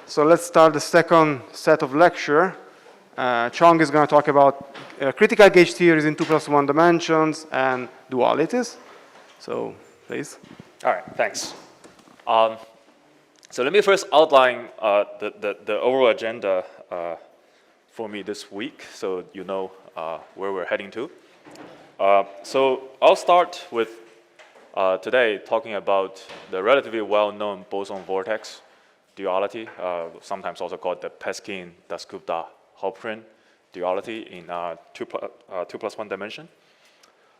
So let's start the second set of lecture. Chong is going to talk about critical gauge theories in 2+1 dimensions and dualities. So please. All right, thanks. So let me first outline the overall agenda for me this week, so you know where we're heading to. So I'll start with today talking about the relatively well-known boson vortex duality, sometimes also called the Peskin-Dasgupta-Halprin duality in 2+1 dimension.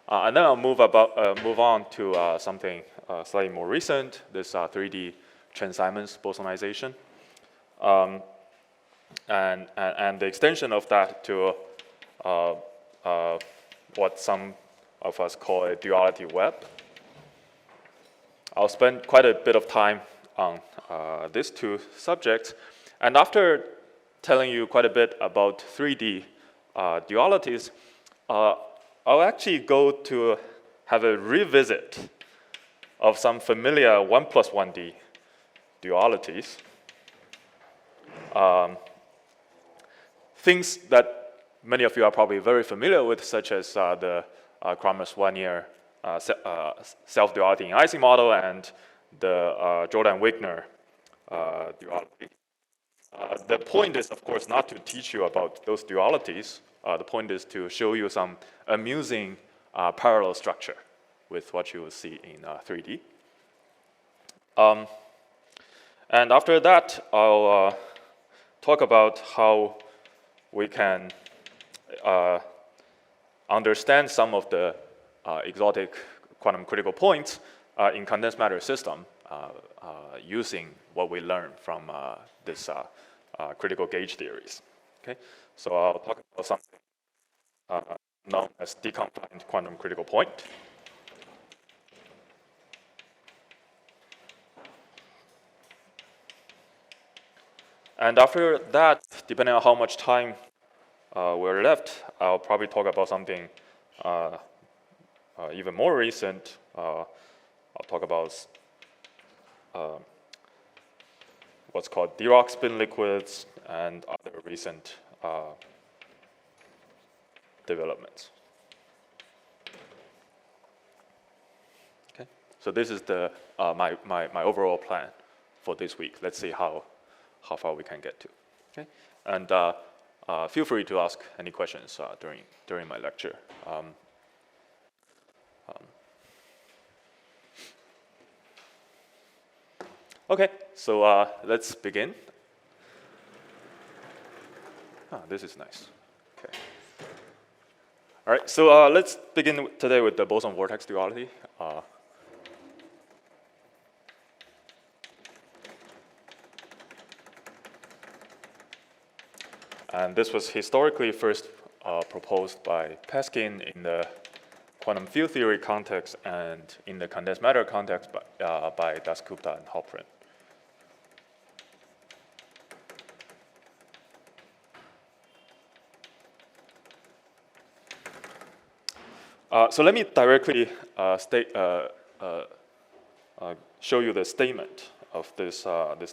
And then I'll move on to something slightly more recent, this 3D Transignments Personalization, and the extension of that to what some of us call a duality web. I'll spend quite a bit of time on these two subjects, and after telling you quite a bit about 3D dualities, I'll actually go to have a revisit of some familiar 1+1D dualities. Things that many of you are probably very familiar with, such as the Kramers-Wanier self-duality in Ising model and the Jordan-Wigner duality. The point is, of course, not to teach you about those dualities. The point is to show you some amusing parallel structure with what you will see in 3D. And after that, I'll talk about how we can understand some of the exotic quantum critical points in condensed matter system using what we learned from this critical gauge theories. Okay, so I'll talk about something known as deconfined quantum critical point. And after that, depending on how much time we're left, I'll probably talk about something even more recent. I'll talk about what's called Dirac spin liquids and other recent developments. Okay, so this is the my overall plan for this week. Let's see how far we can get to. Okay, and feel free to ask any questions during my lecture. Okay, so let's begin. This is nice. Okay. All right, so let's begin today with the boson vortex duality. And this was historically first proposed by Peskin in the quantum field theory context and in the condensed matter context by Dasgupta and Halprin. So let me directly show you the statement of this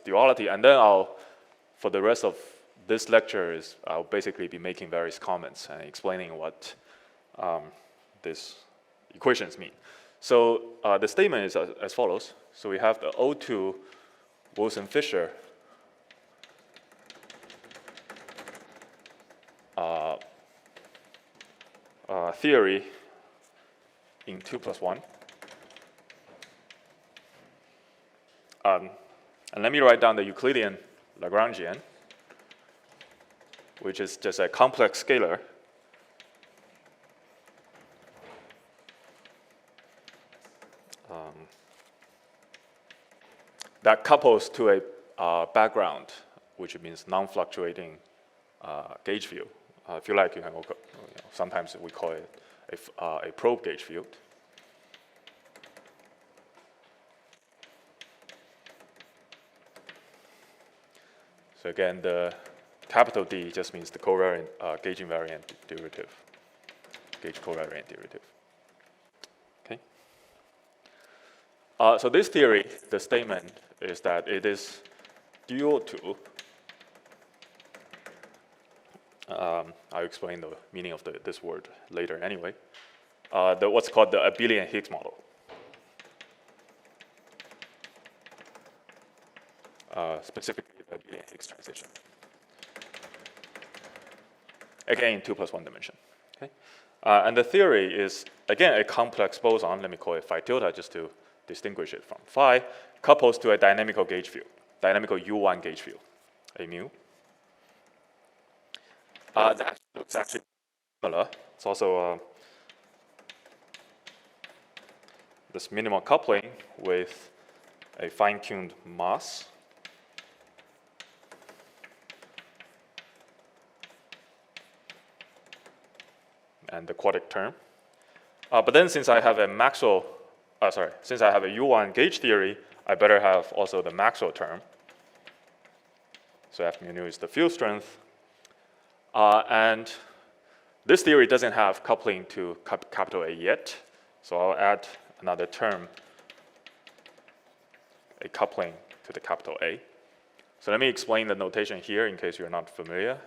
duality, and then for the rest of this lecture, I'll basically be making various comments and explaining what these equations mean. So the statement is as follows. So we have the O2 Wilson-Fisher theory in 2+1. And let me write down the Euclidean Lagrangian, which is just a complex scalar that couples to a background, which means non-fluctuating gauge field. If you like, you can sometimes we call it a probe gauge field. So again, the capital D just means the covariant gauge invariant derivative, gauge covariant derivative. Okay. So this theory, the statement is that it is due to I'll explain the meaning of this word later anyway. What's called the abelian Higgs model. Specifically the abelian Higgs transition. Again, in 2+1 dimension. Okay? And the theory is, again, a complex boson, let me call it phi tilde just to distinguish it from phi, couples to a dynamical gauge field, dynamical U1 gauge field, a mu. That looks actually similar. It's also this minimal coupling with a fine-tuned mass. And the quadratic term. But then since I have a since I have a U1 gauge theory, I better have also the Maxwell term. So F mu nu is the field strength. And this theory doesn't have coupling to capital A yet. So I'll add another term, a coupling to the capital A. So let me explain the notation here in case you're not familiar.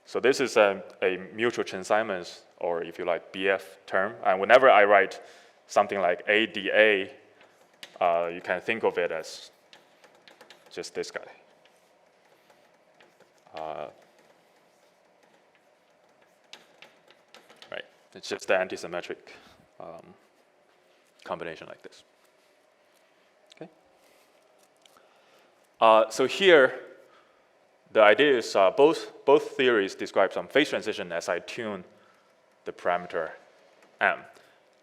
So this is a mutual transignments, or if you like, BF term. And whenever I write something like ADA, you can think of it as just this guy. Right, it's just the antisymmetric combination like this. Okay. So here, the idea is both theories describe some phase transition as I tune the parameter m.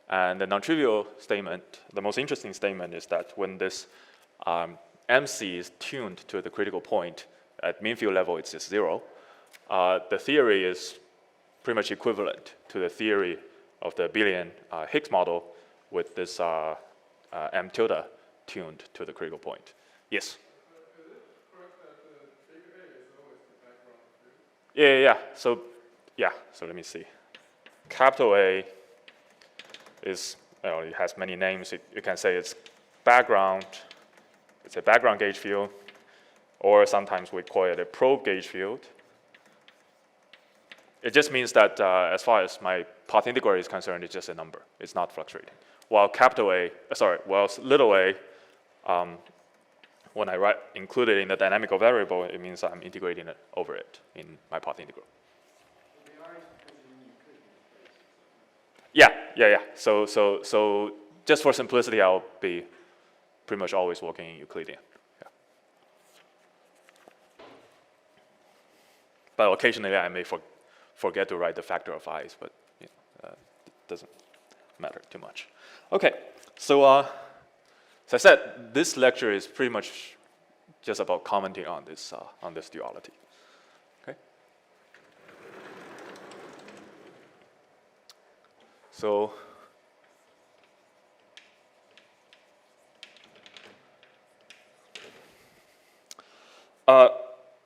And the non-trivial statement, the most interesting statement, is that when this MC is tuned to the critical point at mean field level, it's just 0. The theory is pretty much equivalent to the theory of the abelian Higgs model with this m tilde tuned to the critical point. Yes? Yeah. So let me see. Capital A is, it has many names. You can say it's background. It's a background gauge field, or sometimes we call it a probe gauge field. It just means that as far as my path integral is concerned, it's just a number. It's not fluctuating. While little a, when I include it in the dynamical variable, it means I'm integrating it over it in my path integral. Yeah. So just for simplicity, I'll be pretty much always working in Euclidean. Yeah. But occasionally I may forget to write the factor of i's, but it doesn't matter too much. Okay, so as I said, this lecture is pretty much just about commenting on this duality. Okay. So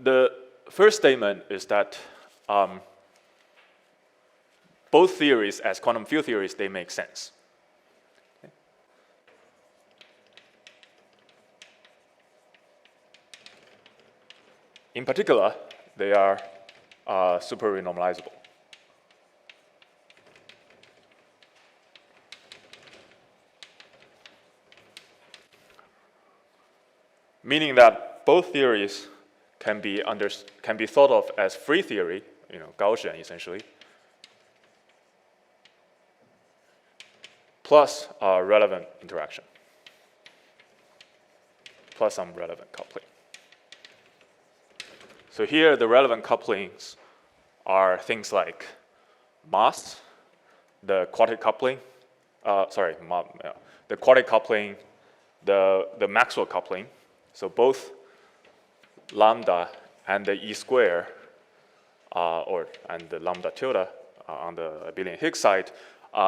the first statement is that both theories, as quantum field theories, they make sense. Okay. In particular, they are super renormalizable. Meaning that both theories can be thought of as free theory, Gaussian essentially, plus relevant interaction, plus some relevant coupling. So here the relevant couplings are things like mass, the quadratic coupling, the quadratic coupling, the Maxwell coupling. So both lambda and the E square, and the lambda tilde on the abelian Higgs side,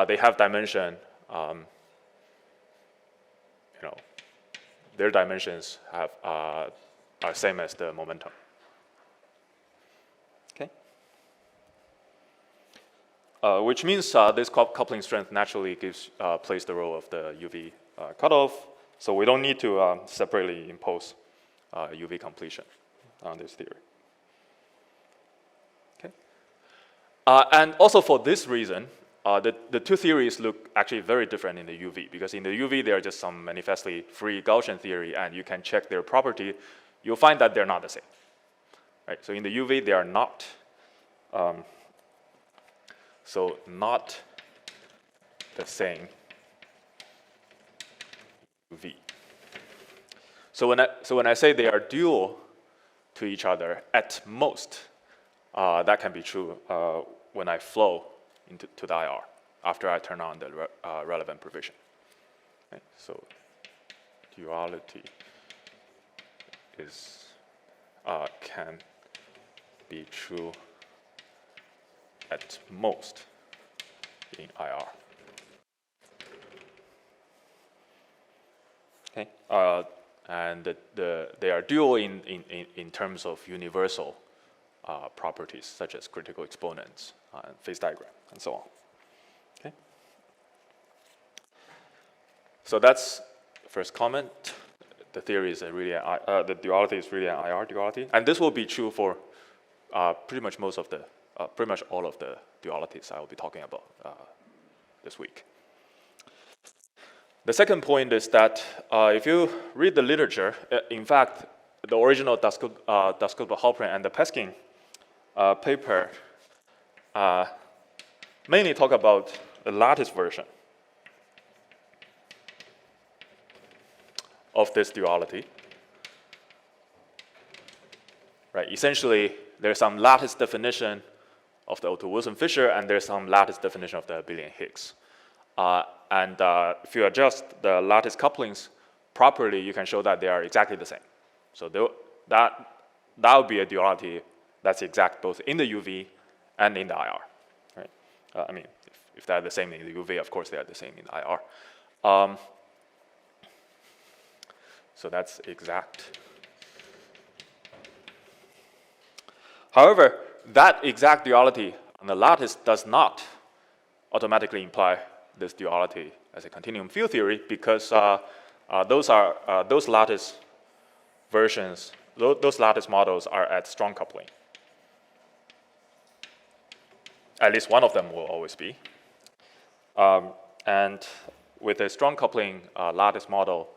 they have dimension. Their dimensions are same as the momentum. Okay. Which means this coupling strength naturally plays the role of the UV cutoff. So we don't need to separately impose UV completion on this theory. Okay. And also for this reason, the two theories look actually very different in the UV, because in the UV, they are just some manifestly free Gaussian theory, and you can check their property. You'll find that they're not the same. Right? So in the UV, they are not. So not the same UV. So when I say they are dual to each other, at most, that can be true when I flow to the IR after I turn on the relevant provision. Okay? So duality is can be true at most in IR. Okay, and they are dual in terms of universal properties such as critical exponents and phase diagram and so on. Okay, so that's the first comment. The theory is really the duality is really an IR duality, and this will be true for pretty much all of the dualities I will be talking about this week. The second point is that if you read the literature, in fact, the original Dasgupta-Halpern and the Peskin paper mainly talk about the lattice version of this duality. Right? Essentially, there's some lattice definition of the O2-Wilson-Fisher, and there's some lattice definition of the abelian-Higgs. And if you adjust the lattice couplings properly, you can show that they are exactly the same. So that would be a duality that's exact both in the UV and in the IR. Right? I mean, if they're the same in the UV, of course they are the same in the IR. So that's exact. However, that exact duality on the lattice does not automatically imply this duality as a continuum field theory, because those lattice versions, those lattice models are at strong coupling. At least one of them will always be. And with a strong coupling lattice model,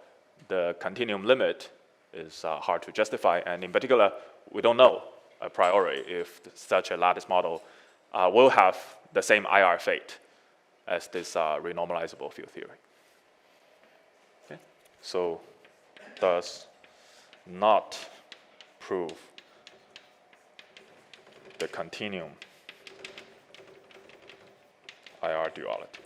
the continuum limit is hard to justify, and in particular, we don't know a priori if such a lattice model will have the same IR fate as this renormalizable field theory. Okay? So does not prove the continuum IR duality.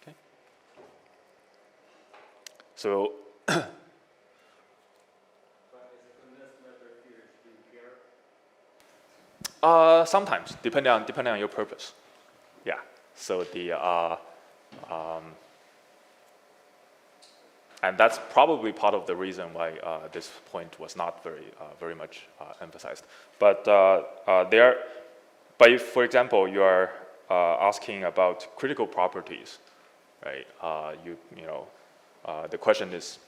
Okay. So sometimes, depending on your purpose. Yeah. So and that's probably part of the reason why this point was not very much emphasized. But but if, for example, you are asking about critical properties, right? The question is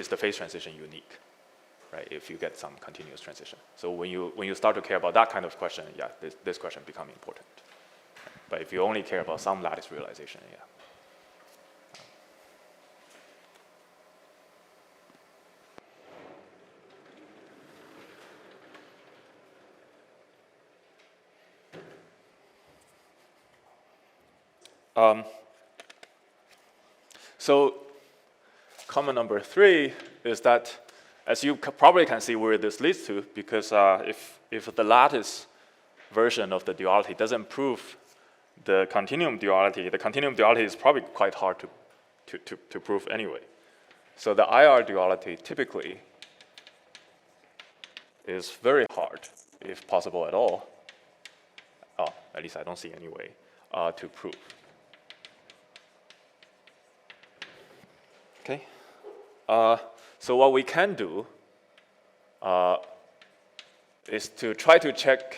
the phase transition unique? Right, if you get some continuous transition. So when you start to care about that kind of question, yeah, this question becomes important. But if you only care about some lattice realization, yeah. So comment number 3 is that, as you probably can see where this leads to, because if the lattice version of the duality doesn't prove the continuum duality is probably quite hard to prove anyway. So the IR duality typically is very hard, if possible at all, at least I don't see any way, to prove. Okay. So what we can do is to try to check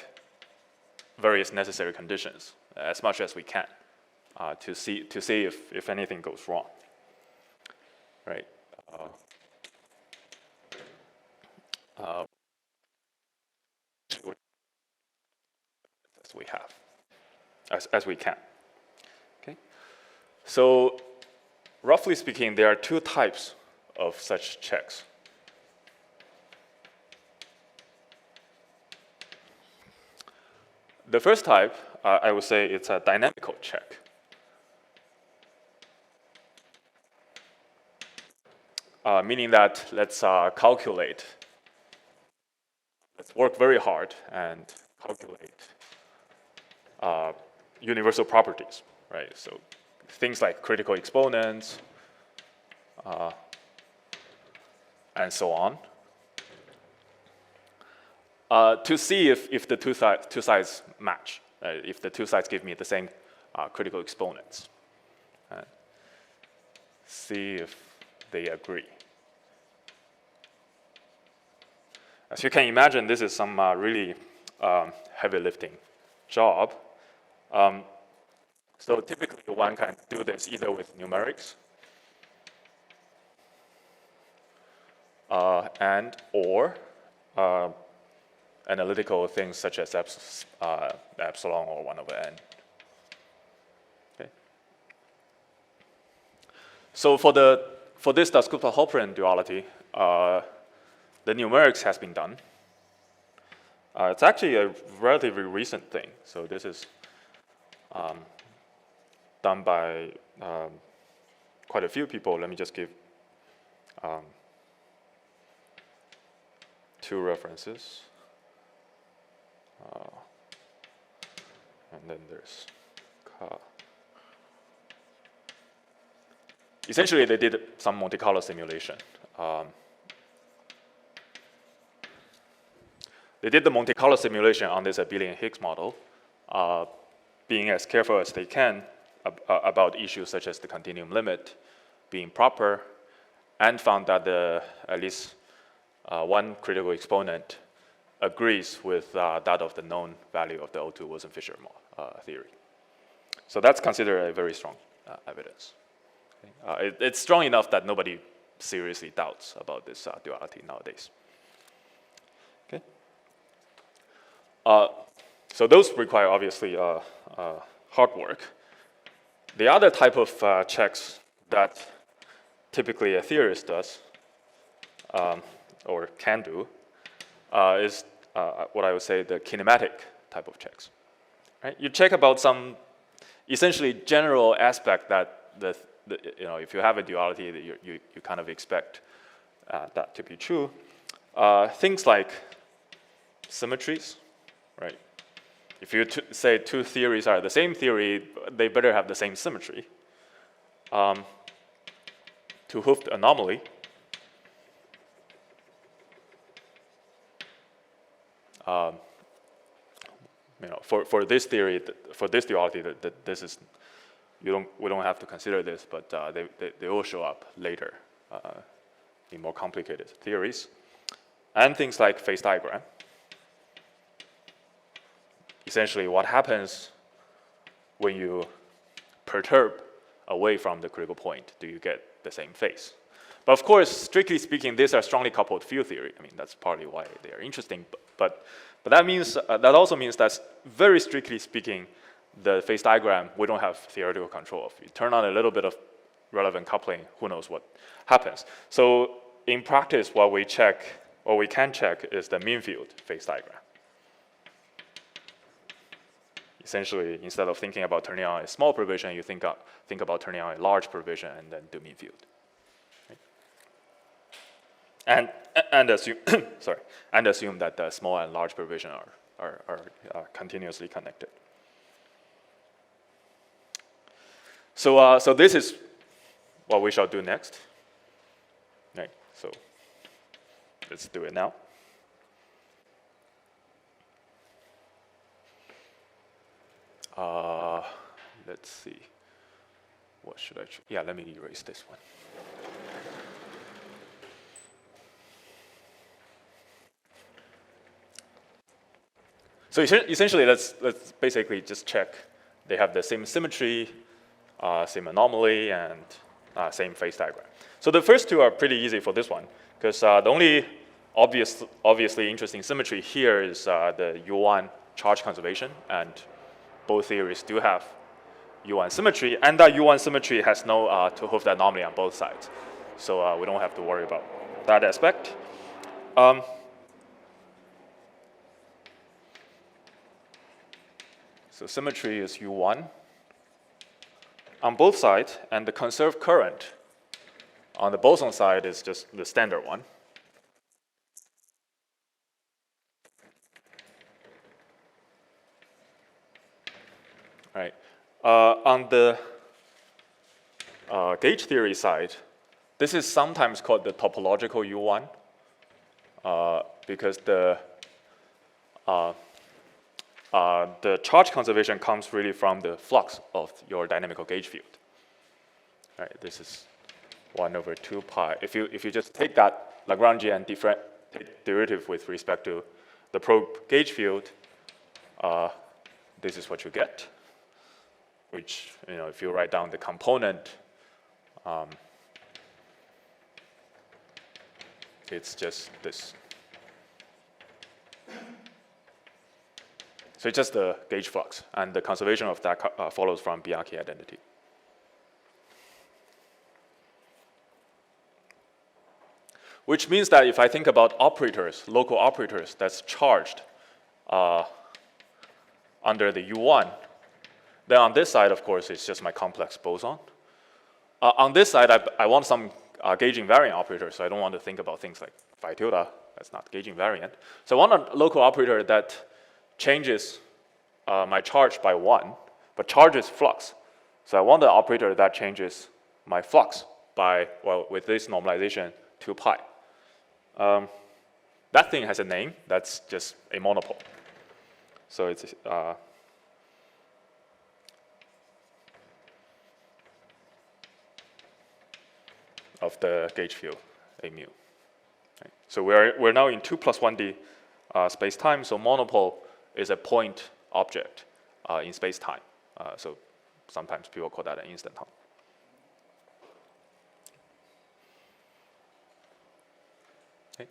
various necessary conditions as much as we can to see if anything goes wrong, right? As we have, as we can. Okay. So, roughly speaking, there are two types of such checks. The first type, I would say, it's a dynamical check. Meaning that let's calculate. Let's work very hard and calculate universal properties, right? So things like critical exponents and so on. To see if the two sides match, if the two sides give me the same critical exponents. See if they agree. As you can imagine, this is some really heavy lifting job. So typically one can do this either with numerics and or analytical things such as epsilon or 1 over n. Okay. So for this Dasgupta-Halperin duality, the numerics has been done. It's actually a relatively recent thing. So this is done by quite a few people. Let me just give two references. And then there's Ka. Essentially, they did some Monte Carlo simulation. They did the Monte Carlo simulation on this abelian Higgs model, being as careful as they can about issues such as the continuum limit being proper, and found that at least one critical exponent agrees with that of the known value of the O2 Wilson-Fisher theory. So that's considered a very strong evidence. Okay. It's strong enough that nobody seriously doubts about this duality nowadays. Okay. So those require obviously hard work. The other type of checks that typically a theorist does or can do is what I would say the kinematic type of checks. Right? You check about some essentially general aspect that if you have a duality, that you kind of expect that to be true. Things like symmetries, right? If you say two theories are the same theory, they better have the same symmetry. To Hooft anomaly. For this theory, for this duality, that this is we don't have to consider this, but they will show up later in more complicated theories, and things like phase diagram. Essentially, what happens when you perturb away from the critical point? Do you get the same phase? But of course, strictly speaking, these are strongly coupled field theory. I mean, that's partly why they are interesting. But that also means that very strictly speaking, the phase diagram we don't have theoretical control of. You turn on a little bit of relevant coupling, who knows what happens. So in practice, what we can check is the mean field phase diagram. Essentially, instead of thinking about turning on a small provision, you think about turning on a large provision and then do mean field. Right? And assume and assume that the small and large provision are continuously connected. So this is what we shall do next. Right. So let's do it now. Let's see. What should I choose? Yeah, let me erase this one. So essentially, let's basically just check they have the same symmetry, same anomaly, and same phase diagram. So the first two are pretty easy for this one, because the only obviously interesting symmetry here is the U1 charge conservation, and both theories do have U1 symmetry, and that U1 symmetry has no 2-Hooft anomaly on both sides. So we don't have to worry about that aspect. So symmetry is U1 on both sides, and the conserved current on the boson side is just the standard one. All right. On the gauge theory side, this is sometimes called the topological U1 because the charge conservation comes really from the flux of your dynamical gauge field. All right, this is 1 over 2 pi. If you just take that Lagrangian derivative with respect to the probe gauge field, this is what you get. Which, if you write down the component, it's just this. So it's just the gauge flux, and the conservation of that follows from Bianchi identity. Which means that if I think about operators, local operators that's charged under the U1, then on this side, of course, it's just my complex boson. On this side, I want some gauging variant operator, so I don't want to think about things like phi tilde. That's not gauging variant. So I want a local operator that changes my charge by 1, but charges flux. So I want the operator that changes my flux by, well, with this normalization, 2 pi. That thing has a name. That's just a monopole. So it's of the gauge field, a mu. Right. So we're now in 2 plus 1D space-time. So monopole is a point object in space-time. So sometimes people call that an instanton. Okay.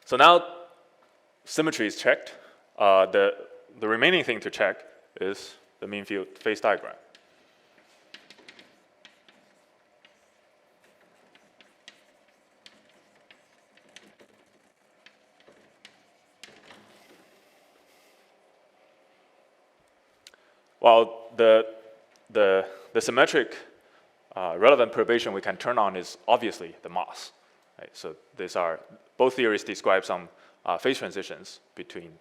So now symmetry is checked. The remaining thing to check is the mean field phase diagram. Well, the symmetric relevant perturbation we can turn on is obviously the mass. Right? So these are both theories describe some phase transitions between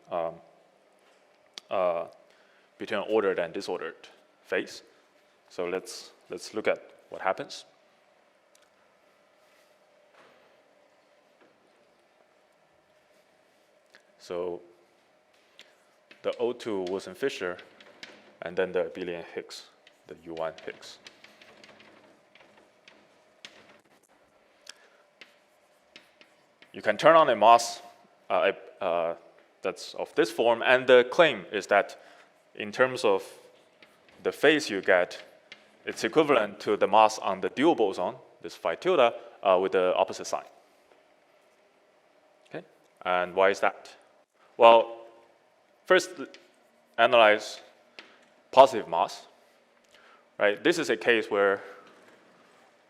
ordered and disordered phase. So let's look at what happens. So the O2 Wilson-Fisher, and then the Abelian-Higgs, the U1 Higgs. You can turn on a mass that's of this form, and the claim is that in terms of the phase you get, it's equivalent to the mass on the dual boson, this phi tilde, with the opposite sign. Okay, and why is that? Well, first analyze positive mass. Right, this is a case where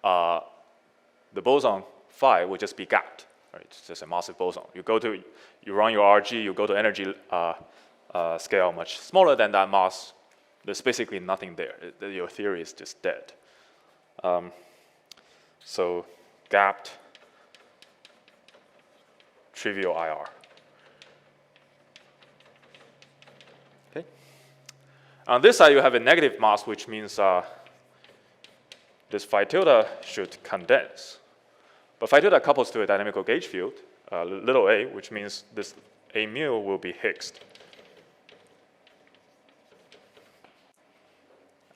the boson phi will just be gapped. Right, it's just a massive boson. You run your RG, you go to energy scale much smaller than that mass. There's basically nothing there. Your theory is just dead. So gapped, trivial IR. Okay. On this side, you have a negative mass, which means this phi tilde should condense. But phi tilde couples to a dynamical gauge field, little a, which means this a mu will be Higgsed.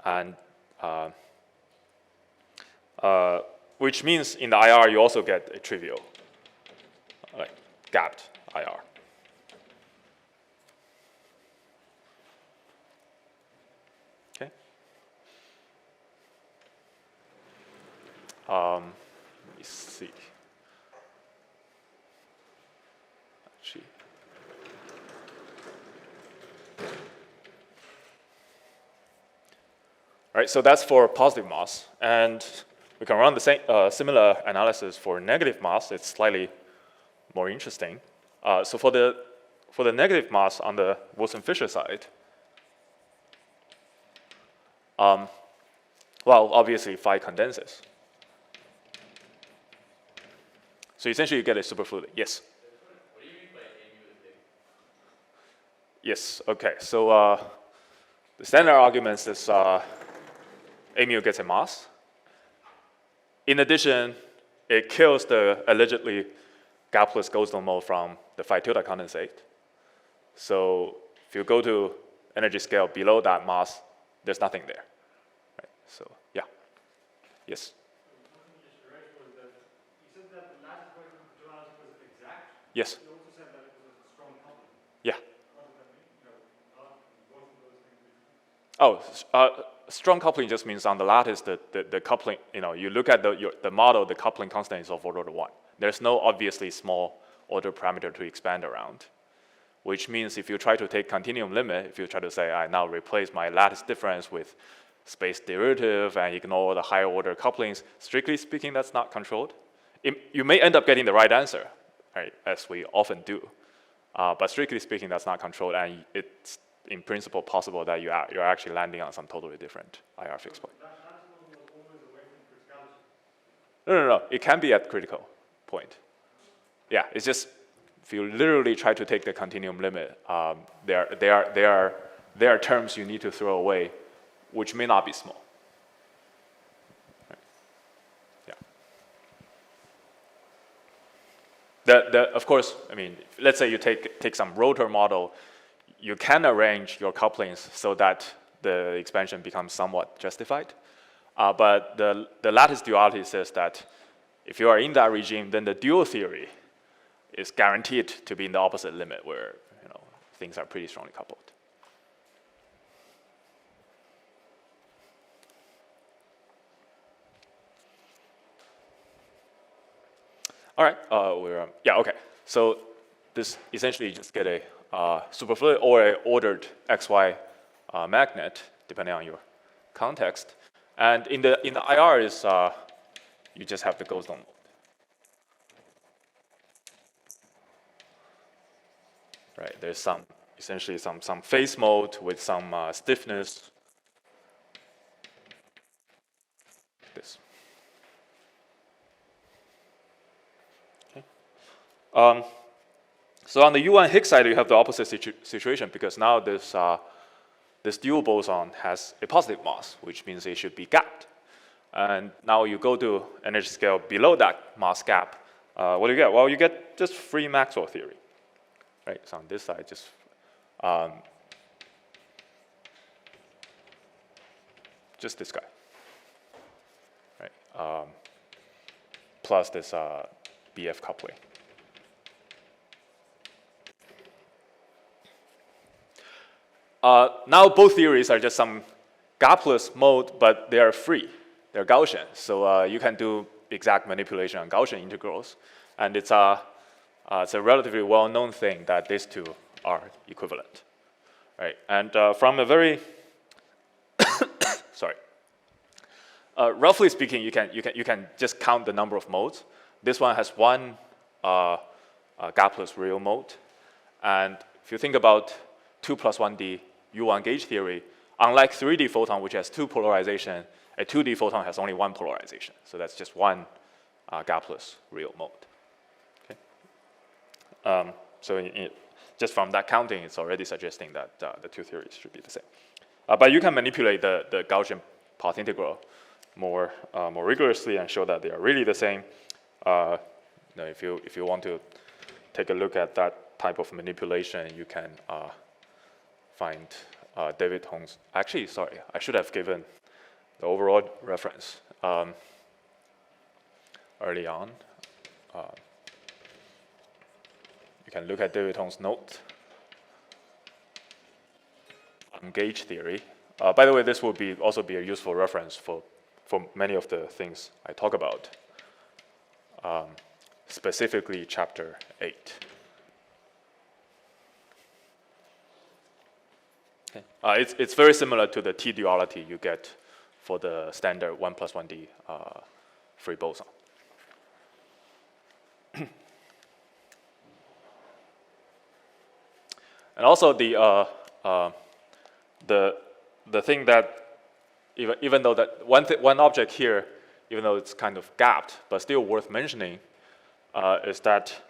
And which means in the IR you also get a trivial, like gapped IR. Let me see. Actually. All right, so that's for positive mass. And we can run the same similar analysis for negative mass. It's slightly more interesting. So for the negative mass on the Wilson-Fisher side, well, obviously phi condenses. So essentially you get a superfluid. Yes? What do you mean by mu is big? Yes, okay. So the standard argument is mu gets a mass. In addition, it kills the allegedly gapless Goldstone mode from the phi tilde condensate. So if you go to energy scale below that mass, there's nothing there. Right? So yeah. Yes? Yes. You also said that it was a strong coupling. Yeah. What does that mean? Both of those things. Oh, strong coupling just means on the lattice, the coupling, you look at the model, the coupling constant is of order 1. There's no obviously small order parameter to expand around, which means if you try to take continuum limit, if you try to say, I now replace my lattice difference with space derivative and ignore the higher order couplings, strictly speaking, that's not controlled. You may end up getting the right answer, right, as we often do. But strictly speaking, that's not controlled, and it's in principle possible that you're actually landing on some totally different IR fixed point. That was always away from criticality. No. It can be at critical point. Yeah, it's just if you literally try to take the continuum limit, there are terms you need to throw away, which may not be small. Yeah. Of course, I mean, let's say you take some rotor model, you can arrange your couplings so that the expansion becomes somewhat justified. But the lattice duality says that if you are in that regime, then the dual theory is guaranteed to be in the opposite limit where things are pretty strongly coupled. All right, okay. So this essentially you just get a superfluid or a ordered XY magnet, depending on your context. And in the IR is you just have the Goldstone mode. Right, there's essentially some phase mode with some stiffness. This. Okay. So on the U1 Higgs side, you have the opposite situation because now this dual boson has a positive mass, which means it should be gapped. And now you go to energy scale below that mass gap. What do you get? Well, you get just free Maxwell theory. Right, so on this side, just this guy, right? Plus this BF coupling. Now both theories are just some gapless mode, but they are free. They're Gaussian, so you can do exact manipulation on Gaussian integrals, and it's a relatively well-known thing that these two are equivalent, right? And from a very sorry, roughly speaking, you can just count the number of modes. This one has one gapless real mode, and if you think about 2 plus 1D U1 gauge theory, unlike 3D photon, which has 2 polarization, a 2D photon has only 1 polarization. So that's just one gapless real mode. Okay. So just from that counting, it's already suggesting that the two theories should be the same. But you can manipulate the Gaussian path integral more rigorously and show that they are really the same. If you want to take a look at that type of manipulation, you can find David Hong's. Actually, sorry, I should have given the overall reference early on. You can look at David Hong's note on gauge theory. By the way, this will also be a useful reference for for many of the things I talk about, specifically chapter 8. Okay. It's very similar to the T-duality you get for the standard 1 plus 1D free boson. And also the thing that even though that one object here, even though it's kind of gapped, but still worth mentioning, is that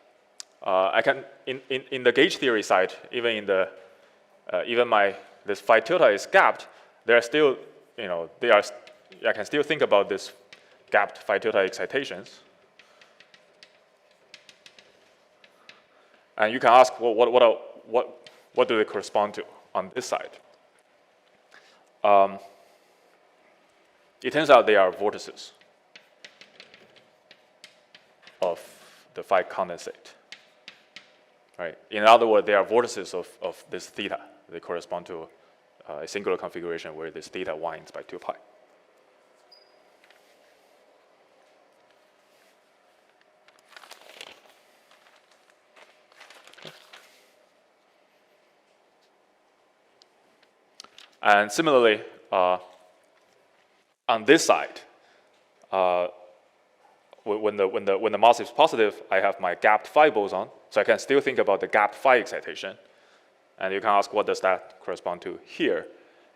I can in the gauge theory side, even in the this phi tilde is gapped, there are still I can still think about this gapped phi tilde excitations. And you can ask, well, what do they correspond to on this side? It turns out they are vortices of the phi condensate. Right? In other words, they are vortices of this theta. They correspond to a singular configuration where this theta winds by 2 pi. And similarly, on this side, when the mass is positive, I have my gapped phi boson, so I can still think about the gapped phi excitation. And you can ask, what does that correspond to here?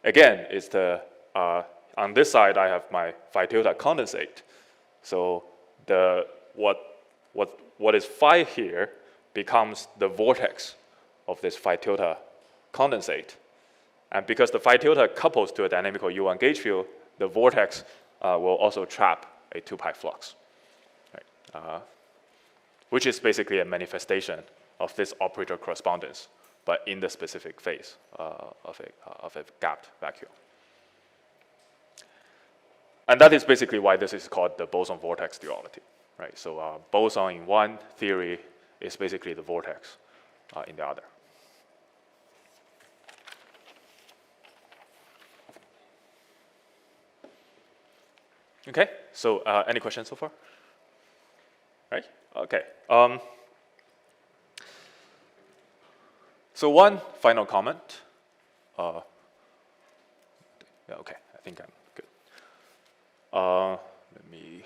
Again, it's the on this side I have my phi tilde condensate. So what is phi here becomes the vortex of this phi tilde condensate. And because the phi tilde couples to a dynamical U1 gauge field, the vortex will also trap a 2 pi flux, right? Which is basically a manifestation of this operator correspondence, but in the specific phase of a gapped vacuum. And that is basically why this is called the boson-vortex duality, right? So boson in one theory is basically the vortex in the other. Okay, so any questions so far? Right? Okay. So one final comment. Yeah, okay, I think I'm good. Let me.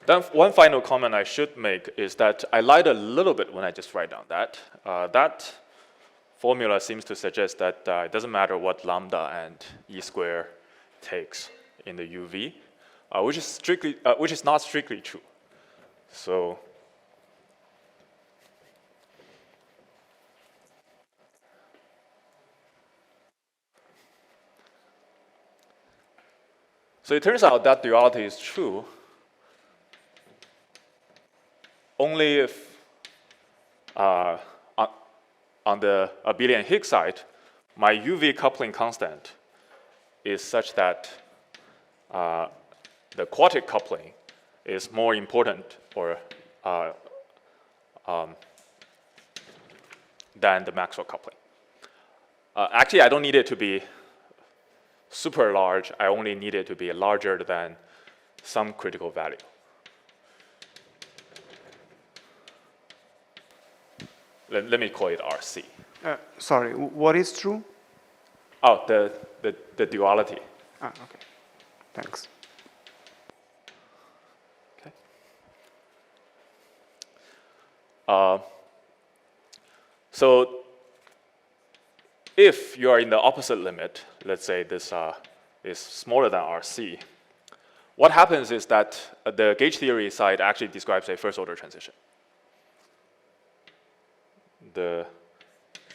Then one final comment I should make is that I lied a little bit when I just write down that. That formula seems to suggest that it doesn't matter what lambda and E square takes in the UV, which is not strictly true. So it turns out that duality is true only if on the abelian Higgs side, my UV coupling constant is such that the quartic coupling is more important or than the Maxwell coupling. Actually, I don't need it to be super large. I only need it to be larger than some critical value. Let me call it RC. Sorry, what is true? Oh, the duality. Ah, okay. Thanks. Okay. So if you are in the opposite limit, let's say this is smaller than RC, what happens is that the gauge theory side actually describes a first order transition. The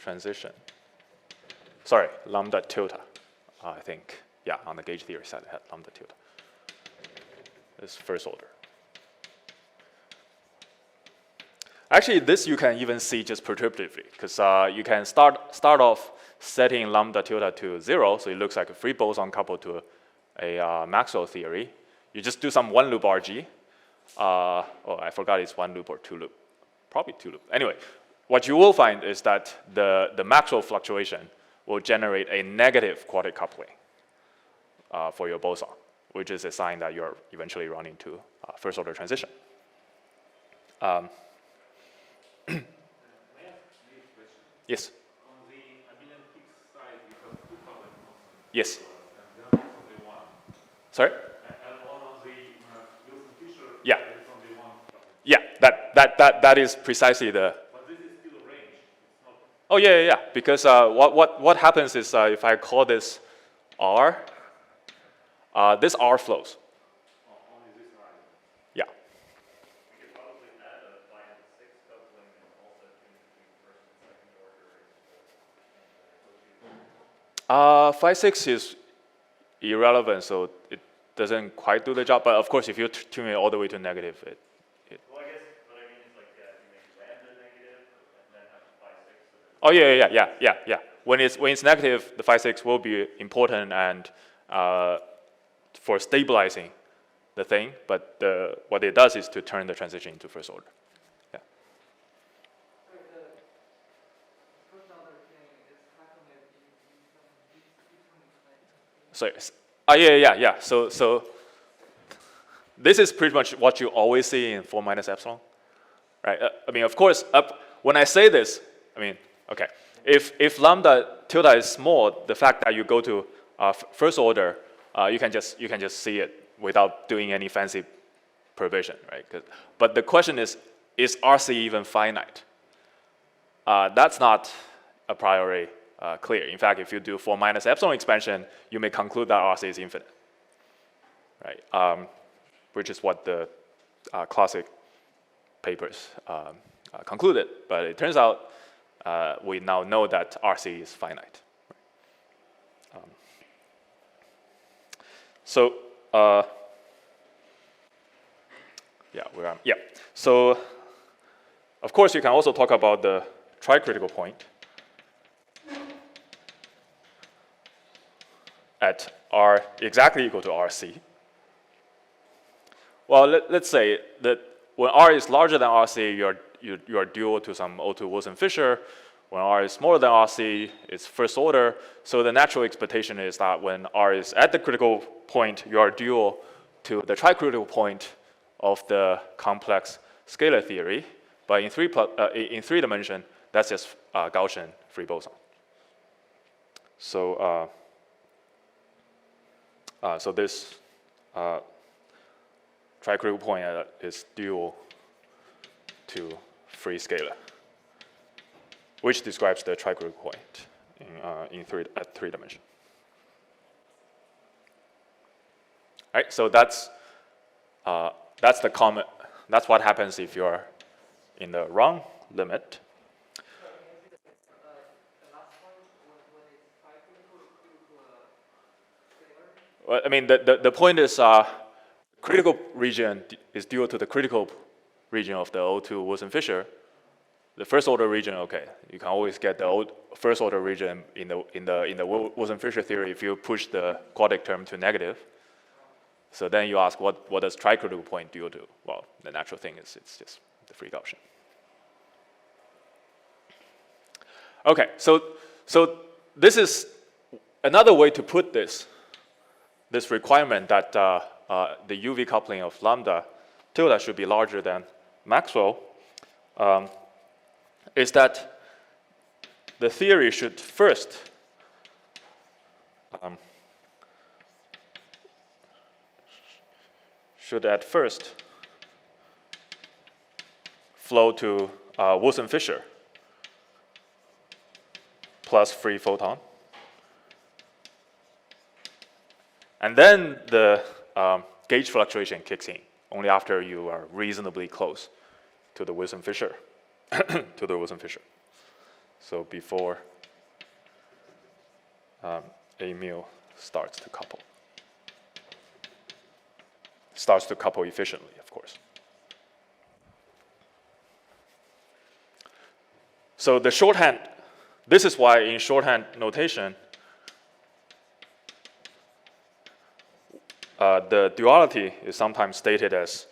transition, sorry, lambda tilde, I think, yeah, on the gauge theory side it had lambda tilde. This first order. Actually, this you can even see just perturbatively, because you can start off setting lambda tilde to 0, so it looks like a free boson coupled to a Maxwell theory. You just do some 1 loop RG. Oh, I forgot it's 1 loop or 2 loop. Probably 2 loop. Anyway, what you will find is that the Maxwell fluctuation will generate a negative quartic coupling for your boson, which is a sign that you're eventually running to first order transition. Yes. On the abelian fixed side, you have two coupled constants. Yes. And then it's only one. Sorry? And on the Wilson-Fisher, Yeah. it's only one coupling. Yeah, that is precisely the. But this is still a range. It's not. Oh yeah. Because what happens is if I call this R, this R flows. Only this rise. Yeah. We could probably add a line 6 coupling and also between first and second order. Phi 6 is irrelevant, so it doesn't quite do the job. But of course, if you tune it all the way to negative, Well, I guess what I mean is like, you make lambda negative and then have phi 6. So oh yeah. When it's negative, the phi 6 will be important and for stabilizing the thing. But what it does is to turn the transition into first order. Yeah. Sorry. Yeah. So this is pretty much what you always see in 4 minus epsilon, right? I mean, of course, when I say this, I mean, okay, if lambda tilde is small, the fact that you go to first order, you can just see it without doing any fancy provision, right? But the question is RC even finite? That's not a priori clear. In fact, if you do 4 minus epsilon expansion, you may conclude that RC is infinite, right? Which is what the classic papers concluded. But it turns out we now know that RC is finite. So So of course you can also talk about the tricritical point at R exactly equal to RC. Well, let's say that when R is larger than RC, you are dual to some O2 Wilson-Fisher. When R is smaller than RC, it's first order. So the natural expectation is that when R is at the critical point, you are dual to the tricritical point of the complex scalar theory. But in three dimension, that's just Gaussian free boson. So so this tricritical point is dual to free scalar, which describes the tricritical point at 3 dimension. All right, so that's the common. That's what happens if you're in the wrong limit. Well, I mean, the point is critical region is dual to the critical region of the O2 Wilson-Fisher. The first order region, okay, you can always get the first order region in the Wilson-Fisher theory if you push the quadratic term to negative. So then you ask, what does tricritical point dual to? Well, the natural thing is it's just the free Gaussian. Okay, so this is another way to put this requirement that the UV coupling of lambda tilde should be larger than Maxwell, is that the theory should first at first flow to Wilson-Fisher plus free photon. And then the gauge fluctuation kicks in only after you are reasonably close to the Wilson-Fisher, So before A mu starts to couple. Starts to couple efficiently, of course. So the shorthand, this is why in shorthand notation, the duality is sometimes stated as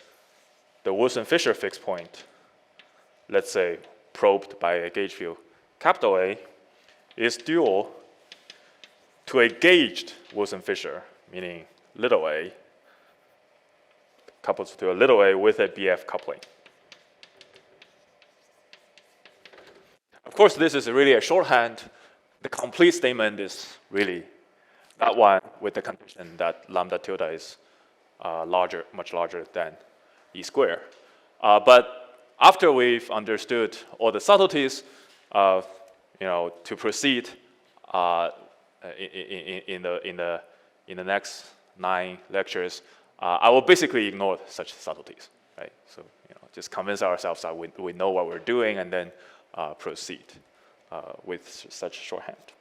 the Wilson-Fisher fixed point, let's say probed by a gauge field capital A, is dual to a gauged Wilson-Fisher, meaning little a, coupled to a little a with a BF coupling. Of course, this is really a shorthand. The complete statement is really that one with the condition that lambda tilde is much larger than E square. But after we've understood all the subtleties, to proceed in the next 9 lectures, I will basically ignore such subtleties, right? So just convince ourselves that we know what we're doing, and then proceed with such shorthand,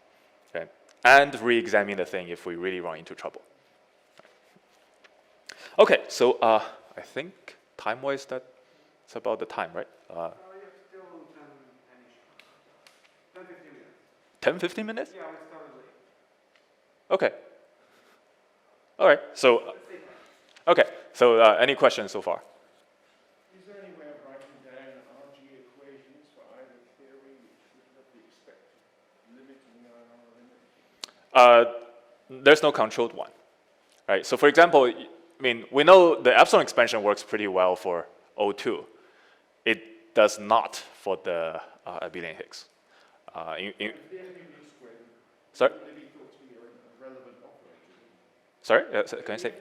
okay? And re-examine the thing if we really run into trouble. Okay, so I think time-wise that's about the time, right? Still 10, 15 minutes. 10, 15 minutes? Yeah, we started late. Okay. All right, so, okay, so any questions so far? Is there any way of writing down RG equations for either theory which would be expected, limiting our limit? There's no controlled one, right? So for example, we know the epsilon expansion works pretty well for O2. It does not for the abelian Higgs. Sorry? Sorry, can I say?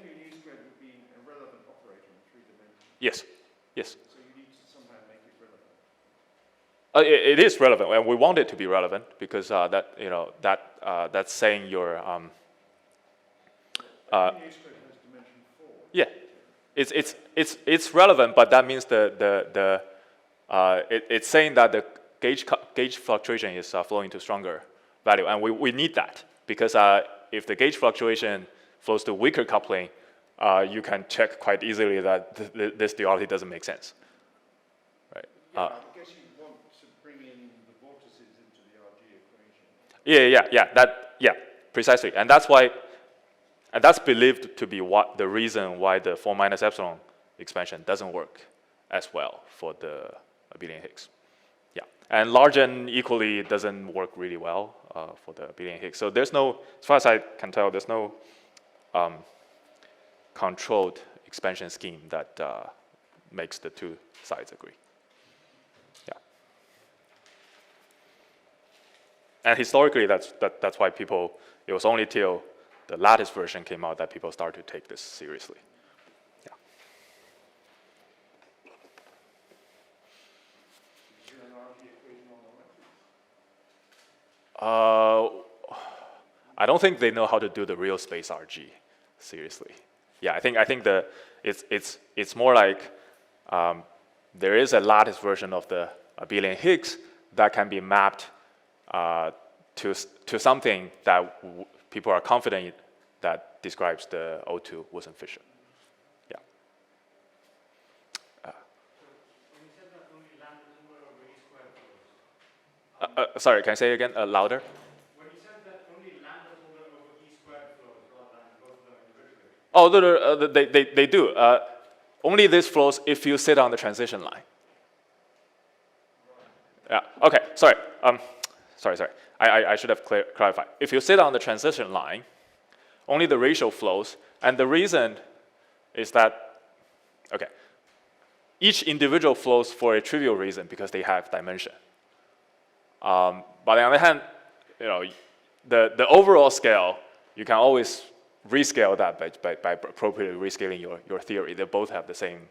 Yes, yes. So you need to somehow make it relevant. It is relevant, and we want it to be relevant because that's saying your yeah, it's relevant, but that means it's saying that the gauge fluctuation is flowing to stronger value, and we need that because if the gauge fluctuation flows to weaker coupling, you can check quite easily that this duality doesn't make sense, right? I guess you want to bring in the vortices into the RG equation. Precisely, and that's why, and that's believed to be the reason why the 4 minus epsilon expansion doesn't work as well for the abelian Higgs. Yeah, and large N equally doesn't work really well for the abelian Higgs. So there's no, as far as I can tell, there's no controlled expansion scheme that makes the two sides agree. Yeah. And historically, that's why people, it was only till the lattice version came out that people started to take this seriously. Yeah. I don't think they know how to do the real space RG seriously. Yeah, I think it's more like there is a lattice version of the abelian Higgs that can be mapped to something that people are confident that describes the O2 Wilson-Fisher. Yeah. When you said that only lambda tilde over E squared flows. Sorry, can I say it again louder? When you said that only lambda tilde over E squared flows rather than both of them individually. Oh, no, they do. Only this flows if you sit on the transition line. Yeah. Okay. Sorry. Sorry. I should have clarified. If you sit on the transition line, only the ratio flows, and the reason is that, okay, each individual flows for a trivial reason because they have dimension. But on the other hand, the overall scale, you can always rescale that by appropriately rescaling your theory. They both have the same,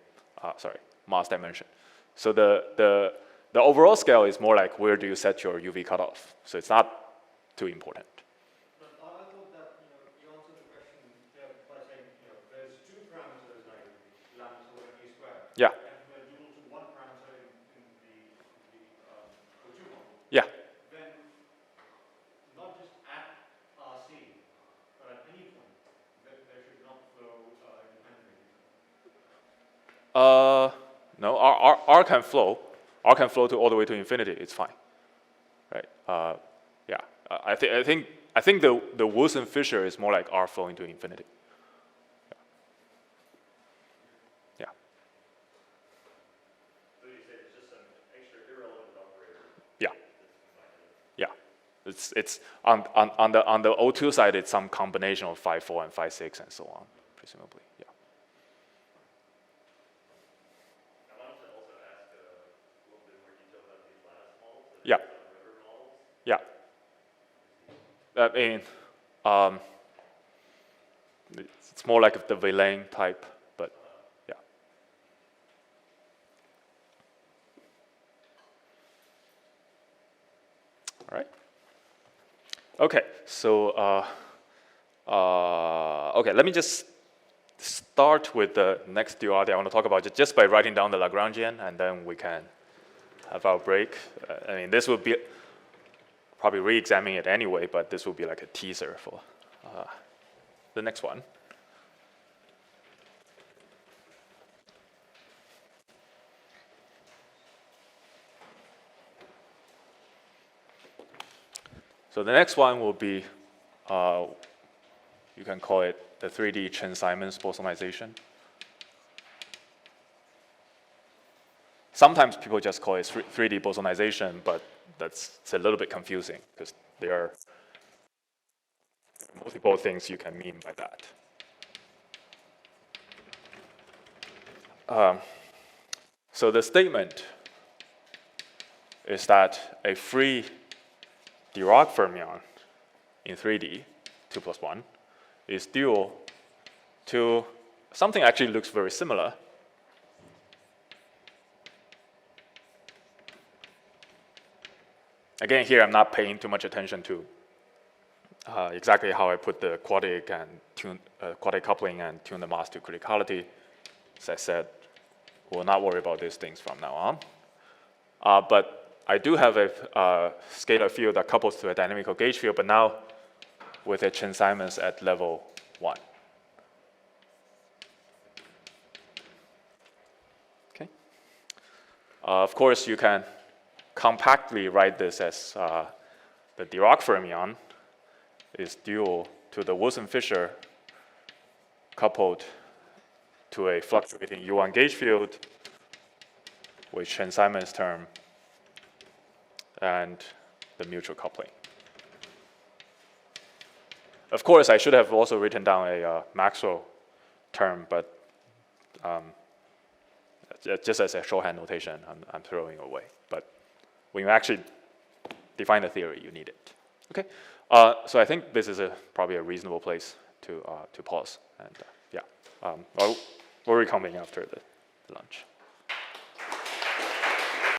mass dimension. So the overall scale is more like where do you set your UV cutoff. So it's not too important. But I thought that you answered the question by saying there's two parameters like lambda tilde and E squared. Yeah. And they're dual to one parameter in the O2 model. Yeah. Then not just at RC, but at any point, there should not flow independently. No, R can flow. R can flow all the way to infinity. It's fine, right? Yeah, I think the Wilson-Fisher is more like R flowing to infinity. Yeah. So you say it's just an extra irrelevant operator. Yeah. Yeah. It's on the O2 side, it's some combination of phi 4 and phi 6 and so on, presumably. Yeah. I wanted to also ask a little bit more detail about these lattice models. Yeah. River models. Yeah. I mean, it's more like the Villain type, but yeah. All right. Okay, so okay, let me just start with the next duality I want to talk about just by writing down the Lagrangian, and then we can have our break. I mean, this would be probably re-examining it anyway, but this will be like a teaser for the next one. So the next one will be, you can call it the 3D Transignments Personalization. Sometimes people just call it 3D Bosonization, but it's a little bit confusing because there are multiple things you can mean by that. So the statement is that a free Dirac fermion in 3D, 2 plus 1, is dual to something actually looks very similar. Again, here I'm not paying too much attention to exactly how I put the quadratic and quadratic coupling and tune the mass to criticality. As I said, we'll not worry about these things from now on. But I do have a scalar field that couples to a dynamical gauge field, but now with a transignments at level 1. Okay. Of course, you can compactly write this as the Dirac fermion is dual to the Wilson-Fisher coupled to a fluctuating U1 gauge field with transignments term and the mutual coupling. Of course, I should have also written down a Maxwell term, but just as a shorthand notation, I'm throwing away. But when you actually define the theory, you need it. Okay, so I think this is probably a reasonable place to pause. And yeah, we'll reconvene after the lunch.